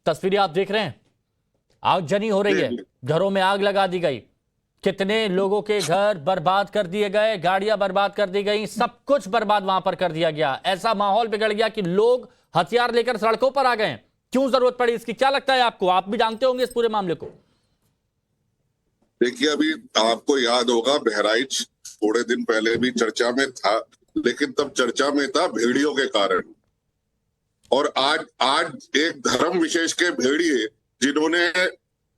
तस्वीरें आप देख रहे हैं, आगजनी हो रही है, घरों में आग लगा दी गई, कितने लोगों के घर बर्बाद कर दिए गए, गाड़ियां बर्बाद कर दी गई, सब कुछ बर्बाद वहां पर कर दिया गया। ऐसा माहौल बिगड़ गया कि लोग हथियार लेकर सड़कों पर आ गए। क्यों जरूरत पड़ी इसकी, क्या लगता है आपको? आप भी जानते होंगे इस पूरे मामले को। देखिए, अभी आपको याद होगा बहराइच थोड़े दिन पहले भी चर्चा में था, लेकिन तब चर्चा में था भेड़ियों के कारण। और आज एक धर्म विशेष के भेड़िए जिन्होंने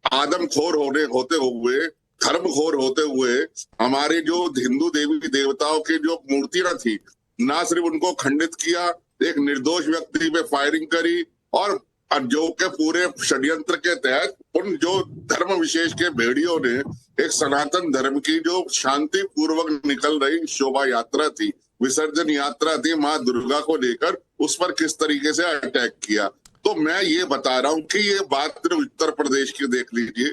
आदमखोर होते हुए, धर्मखोर होते हुए हमारे जो हिंदू देवी देवताओं की जो मूर्तियां थी, ना सिर्फ उनको खंडित किया, एक निर्दोष व्यक्ति पे फायरिंग करी, और जो के पूरे षड्यंत्र के तहत उन जो धर्म विशेष के भेड़ियों ने एक सनातन धर्म की जो शांति पूर्वक निकल रही शोभा यात्रा थी, विसर्जन यात्रा थी माँ दुर्गा को लेकर, उस पर किस तरीके से अटैक किया। तो मैं ये बता रहा हूं कि ये बात सिर्फ उत्तर प्रदेश की देख लीजिए,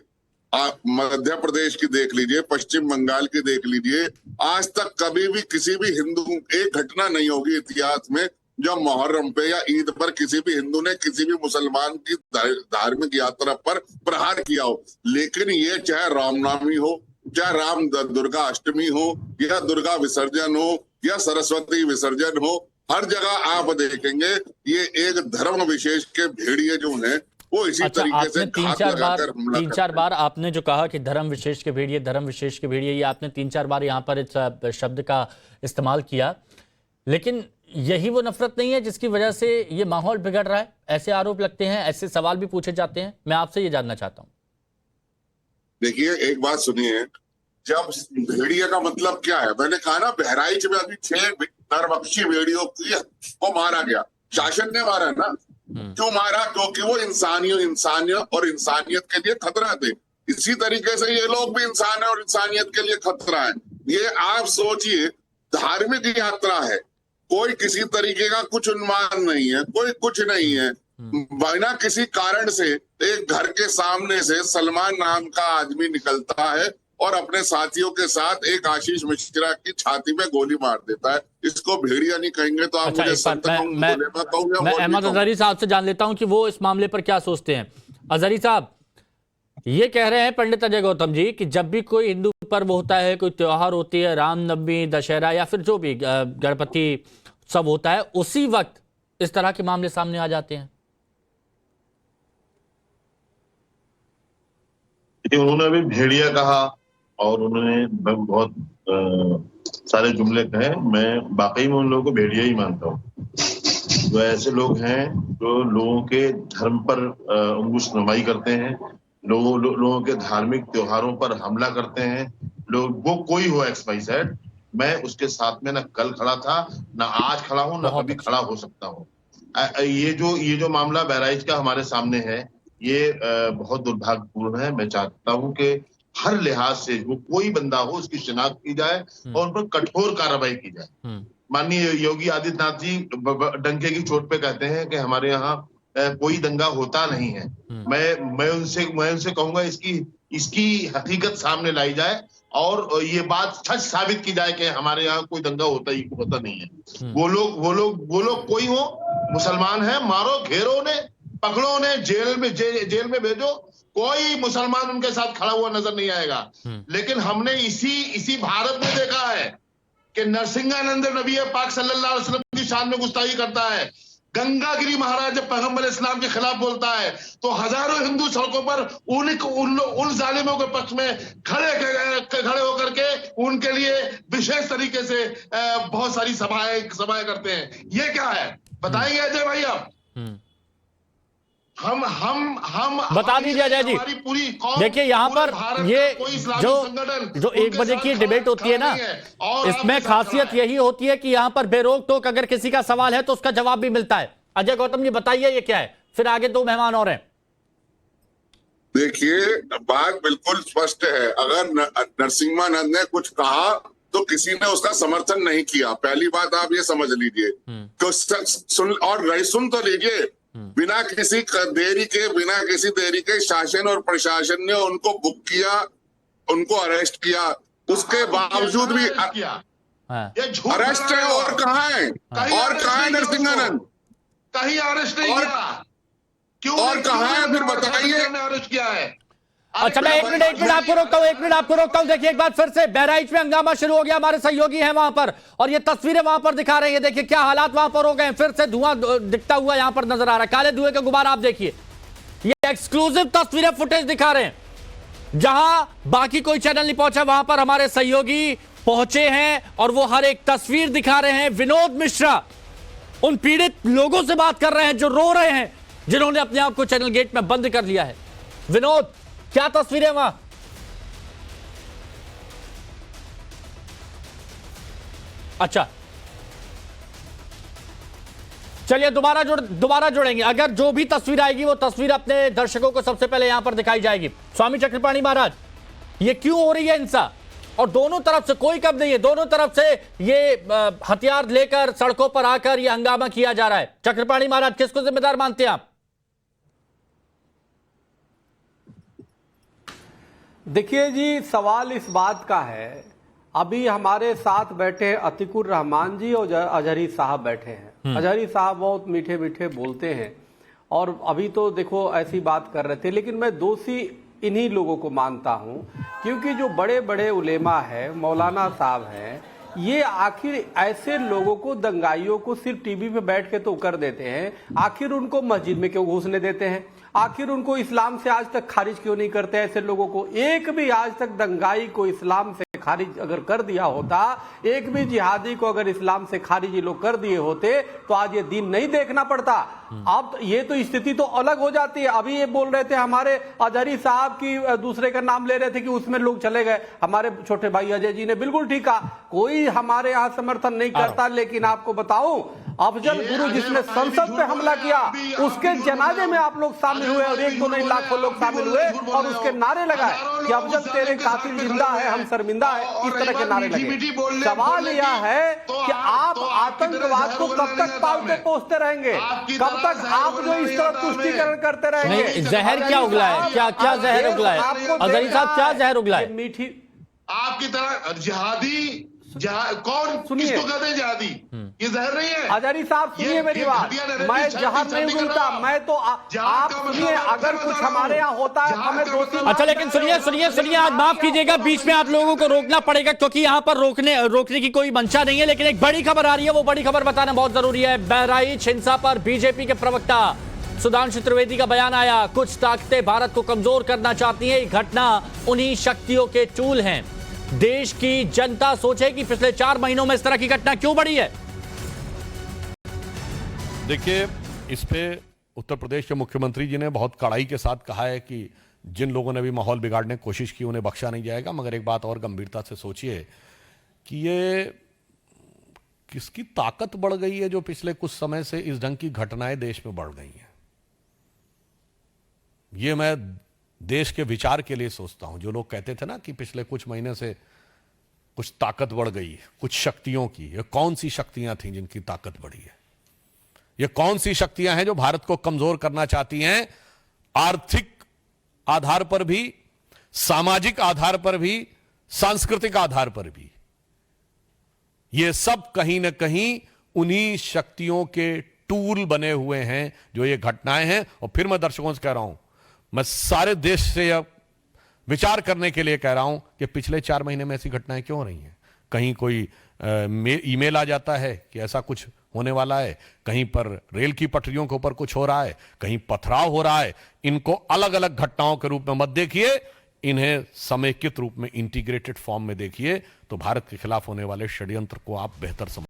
आप मध्य प्रदेश की देख लीजिए, पश्चिम बंगाल की देख लीजिए, आज तक कभी भी किसी भी हिंदू, एक घटना नहीं होगी इतिहास में जब मुहर्रम पे या ईद पर किसी भी हिंदू ने किसी भी मुसलमान की धार्मिक यात्रा पर प्रहार किया हो। लेकिन ये चाहे रामनवमी हो, चाहे राम दुर्गा अष्टमी हो, या दुर्गा विसर्जन हो, या सरस्वती विसर्जन हो, हर जगह आप देखेंगे ये एक धर्म विशेष के भेड़िए जो हैं वो इसी तरीके से तीन चार बार आपने जो कहा कि धर्म विशेष के भेड़िए, धर्म विशेष के भेड़िए, ये आपने 3-4 बार यहाँ पर इस शब्द का इस्तेमाल किया। लेकिन यही वो नफरत नहीं है जिसकी वजह से ये माहौल बिगड़ रहा है? ऐसे आरोप लगते हैं, ऐसे सवाल भी पूछे जाते हैं। मैं आपसे ये जानना चाहता हूँ। देखिए, एक बात सुनिए, जब भेड़िए का मतलब क्या है, मैंने कहा ना बहराइच में अभी 6 नरभक्षी भेड़ियों को मारा गया, शासन ने मारा ना। क्यों मारा? क्योंकि वो इंसानियत और इंसानियत के लिए खतरा थे। इसी तरीके से ये लोग भी इंसान है और इंसानियत के लिए खतरा है। ये आप सोचिए, धार्मिक यात्रा है, कोई किसी तरीके का कुछ उन्मान नहीं है, कोई कुछ नहीं है, बिना किसी कारण से एक घर के सामने से सलमान नाम का आदमी निकलता है और अपने साथियों के साथ एक आशीष मिश्रा की छाती में गोली मार देता है। इसको भेड़िया नहीं कहेंगे तो आप मुझे संत कहूं, मैं अहमद अजहरी साहब से जान लेता हूं कि वो इस मामले पर क्या सोचते हैं। अजहरी साहब, ये कह रहे हैं पंडित अजय गौतम जी कि जब भी कोई हिंदू पर्व होता है, कोई त्योहार होती है, रामनवमी, दशहरा या फिर जो भी गणपति उत्सव होता है, उसी वक्त इस तरह के मामले सामने आ जाते हैं। उन्होंने भी भेड़िया कहा और उन्होंने बहुत सारे जुमले कहे। मैं वाकई में उन लोगों को भेड़िया ही मानता हूँ। जो ऐसे लोग हैं जो लोगों के धर्म पर अंकुश नमाई करते हैं, लोगों के धार्मिक त्योहारों पर हमला करते हैं, लोग वो कोई हो एक्स वाई जेड, मैं उसके साथ में ना कल खड़ा था, ना आज खड़ा हूं, ना कभी खड़ा हो सकता हूं। ये जो मामला बहराइच का हमारे सामने है, ये बहुत दुर्भाग्यपूर्ण है। मैं चाहता हूं कि हर लिहाज से वो कोई बंदा हो उसकी शिनाख्त की जाए और उन पर कठोर कार्रवाई की जाए। माननीय योगी आदित्यनाथ जी डंके की चोट पे कहते हैं कि हमारे यहाँ कोई दंगा होता नहीं है। मैं उनसे कहूंगा इसकी हकीकत सामने लाई जाए और ये बात सच साबित की जाए कि हमारे यहाँ कोई दंगा होता नहीं है। वो लोग कोई हो, मुसलमान है, मारो, घेरो ने, पकड़ो ने, जेल में भेजो, कोई मुसलमान उनके साथ खड़ा हुआ नजर नहीं आएगा। लेकिन हमने इसी भारत में देखा है कि नरसिंहानंद नबी पाक सल्लल्लाहु अलैहि वसल्लम की शान में गुस्ताखी करता है। गंगागिरी महाराज जब पैगंबर इस्लाम के खिलाफ बोलता है तो हजारों हिंदू सड़कों पर उन जालिमों के पक्ष में खड़े होकर के उनके लिए विशेष तरीके से बहुत सारी सभाएं करते हैं। ये क्या है बताएंगे अजय भाई आप? हम बता दीजिए अजय जी। देखिए यहाँ पर ये जो 1 बजे की डिबेट होती है ना, इसमें खासियत यही होती है कि यहाँ पर बेरोक टोक अगर किसी का सवाल है तो उसका जवाब भी मिलता है। अजय गौतम जी बताइए ये क्या है, फिर आगे 2 मेहमान और हैं। देखिए, बात बिल्कुल स्पष्ट है। अगर नरसिम्हानंद ने कुछ कहा तो किसी ने उसका समर्थन नहीं किया। पहली बात आप ये समझ लीजिए। तो सुन तो लीजिए। बिना किसी देरी के शासन और प्रशासन ने उनको बुक किया, उनको अरेस्ट किया, उसके बावजूद भी अरेस्ट है। और कहाँ है नरसिंहानंद? कहीं अरेस्ट नहीं किया। और कहाँ है बताइए। अरेस्ट किया है। अच्छा, मैं एक मिनट आपको रोकता हूं। देखिए एक बार फिर से बहराइच में हंगामा शुरू हो गया। हमारे सहयोगी हैं वहां पर और ये तस्वीरें वहां पर दिखा रहे हैं। देखिए क्या हालात वहां पर हो गए। फिर से धुआं दिखता हुआ यहां पर नजर आ रहा है, काले धुएं का गुबार। आप देखिए, ये एक्सक्लूसिव तस्वीरें, फुटेज दिखा रहे हैं। जहां बाकी कोई चैनल नहीं पहुंचा, वहां पर हमारे सहयोगी पहुंचे हैं और वो हर एक तस्वीर दिखा रहे हैं। विनोद मिश्रा उन पीड़ित लोगों से बात कर रहे हैं जो रो रहे हैं, जिन्होंने अपने आप को चैनल गेट में बंद कर लिया है। विनोद, क्या तस्वीरें वहां? अच्छा, चलिए दोबारा जुड़ेंगे। अगर जो भी तस्वीर आएगी वो तस्वीर अपने दर्शकों को सबसे पहले यहां पर दिखाई जाएगी। स्वामी चक्रपाणी महाराज, ये क्यों हो रही है हिंसा? और दोनों तरफ से कोई कम नहीं है, दोनों तरफ से ये हथियार लेकर सड़कों पर आकर ये हंगामा किया जा रहा है। चक्रपाणी महाराज, किसको जिम्मेदार मानते हैं आप? देखिए जी, सवाल इस बात का है, अभी हमारे साथ बैठे अतिकुर रहमान जी और अजहरी साहब बैठे हैं। अजहरी साहब बहुत मीठे मीठे बोलते हैं और अभी तो देखो ऐसी बात कर रहे थे, लेकिन मैं दोषी इन्हीं लोगों को मानता हूं, क्योंकि जो बड़े बड़े उलेमा है, मौलाना साहब हैं, ये आखिर ऐसे लोगों को, दंगाइयों को सिर्फ टीवी पे बैठ के तो कर देते हैं, आखिर उनको मस्जिद में क्यों घुसने देते हैं? आखिर उनको इस्लाम से आज तक खारिज क्यों नहीं करते? ऐसे लोगों को एक भी आज तक दंगाई को इस्लाम से खारिज अगर कर दिया होता, एक भी जिहादी को अगर इस्लाम से खारिज ये लोग कर दिए होते, तो आज ये दिन नहीं देखना पड़ता। अब ये तो स्थिति तो अलग हो जाती है। अभी ये बोल रहे थे हमारे अजहरी साहब की, दूसरे का नाम ले रहे थे कि उसमें लोग चले गए। हमारे छोटे भाई अजय जी ने बिल्कुल ठीक कहा, कोई हमारे यहाँ समर्थन नहीं करता, लेकिन आपको बताऊं, अफजल गुरु जिसने संसद पे हमला किया, उसके जनाजे में आप लोग शामिल हुए और एक तो नहीं लाखों लोग शामिल हुए और उसके नारे लगाए कि अफजल तेरे कातिल जिंदा है, हम शर्मिंदा है, इस तरह के नारे लगे। सवाल यह है कि आप आतंकवाद को कब तक पालते पोसते रहेंगे? कब तक आप जो इस तरह तुष्टीकरण करते रहेंगे? नहीं, जहर क्या उगला है? क्या जहर उगला है? अजहरी साहब, क्या जहर उगला है? मीठी आपकी तरह जिहादी कौन सुनिए, किसको कहते हैं जिहादी? ये जहर नहीं है। अजहरी साहब सुनिए मेरी बात, मैं जहर नहीं उगलता, मैं तो आप सुनिए, अगर कुछ हमारे यहाँ होता है हमें दोषी। अच्छा, लेकिन सुनिए, आज माफ कीजिएगा, बीच में आप लोगों को रोकना पड़ेगा क्योंकि यहाँ पर रोकने की कोई मंशा नहीं है, लेकिन एक बड़ी खबर आ रही है, वो बड़ी खबर बताना बहुत जरूरी है। बहराइच हिंसा पर बीजेपी के प्रवक्ता सुधांशु त्रिवेदी का बयान आया। कुछ ताकतें भारत को कमजोर करना चाहती हैं, घटना उन्हीं शक्तियों के टूल हैं। देश की जनता सोचे कि पिछले 4 महीनों में इस तरह की घटना क्यों बढ़ी है। देखिए, इस पे उत्तर प्रदेश के मुख्यमंत्री जी ने बहुत कड़ाई के साथ कहा है कि जिन लोगों ने भी माहौल बिगाड़ने की कोशिश की उन्हें बख्शा नहीं जाएगा। मगर एक बात और गंभीरता से सोचिए कि ये किसकी ताकत बढ़ गई है जो पिछले कुछ समय से इस ढंग की घटनाएं देश में बढ़ गई हैं। ये मैं देश के विचार के लिए सोचता हूं। जो लोग कहते थे ना कि पिछले कुछ महीने से कुछ ताकत बढ़ गई, कुछ शक्तियों की, ये कौन सी शक्तियां थी जिनकी ताकत बढ़ी है? ये कौन सी शक्तियां हैं जो भारत को कमजोर करना चाहती हैं? आर्थिक आधार पर भी, सामाजिक आधार पर भी, सांस्कृतिक आधार पर भी। ये सब कहीं ना कहीं उन्हीं शक्तियों के टूल बने हुए हैं जो ये घटनाएं हैं। और फिर मैं दर्शकों से कह रहा हूं, मैं सारे देश से अब विचार करने के लिए कह रहा हूं कि पिछले 4 महीने में ऐसी घटनाएं क्यों हो रही हैं। कहीं कोई ईमेल आ जाता है कि ऐसा कुछ होने वाला है, कहीं पर रेल की पटरियों के ऊपर कुछ हो रहा है, कहीं पथराव हो रहा है। इनको अलग अलग घटनाओं के रूप में मत देखिए, इन्हें समेकित रूप में, इंटीग्रेटेड फॉर्म में देखिए, तो भारत के खिलाफ होने वाले षड्यंत्र को आप बेहतर समझ